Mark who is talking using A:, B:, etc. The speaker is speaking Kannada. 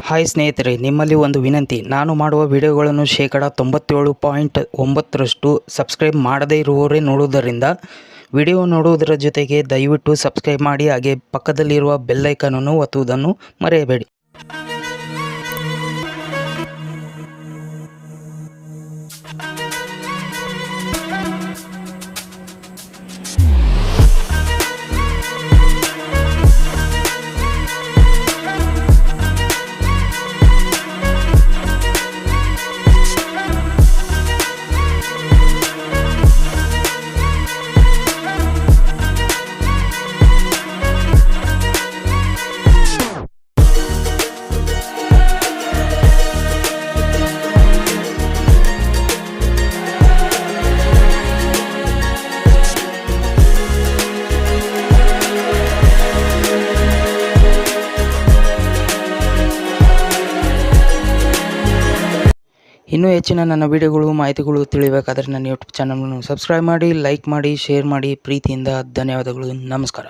A: ಹಾಯ್ ಸ್ನೇಹಿತರೆ, ನಿಮ್ಮಲ್ಲಿ ಒಂದು ವಿನಂತಿ. ನಾನು ಮಾಡುವ ವಿಡಿಯೋಗಳನ್ನು ಶೇಕಡ 97.9% ಸಬ್ಸ್ಕ್ರೈಬ್ ಮಾಡದೇ ಇರುವವರೇ ನೋಡುವುದರಿಂದ ವಿಡಿಯೋ ನೋಡುವುದರ ಜೊತೆಗೆ ದಯವಿಟ್ಟು ಸಬ್ಸ್ಕ್ರೈಬ್ ಮಾಡಿ, ಹಾಗೆ ಪಕ್ಕದಲ್ಲಿರುವ ಬೆಲ್ ಐಕಾನನ್ನು ಒತ್ತುವುದನ್ನು ಮರೆಯಬೇಡಿ. ಇನ್ನೂ ಹೆಚ್ಚಿನ ನನ್ನ ವಿಡಿಯೋಗಳು ಮಾಹಿತಿಗಳು ತಿಳಿಯಬೇಕಾದರೆ ನನ್ನ ಯೂಟ್ಯೂಬ್ ಚಾನಲನ್ನು ಸಬ್ಸ್ಕ್ರೈಬ್ ಮಾಡಿ, ಲೈಕ್ ಮಾಡಿ, ಶೇರ್ ಮಾಡಿ. ಪ್ರೀತಿಯಿಂದ ಧನ್ಯವಾದಗಳು. ನಮಸ್ಕಾರ.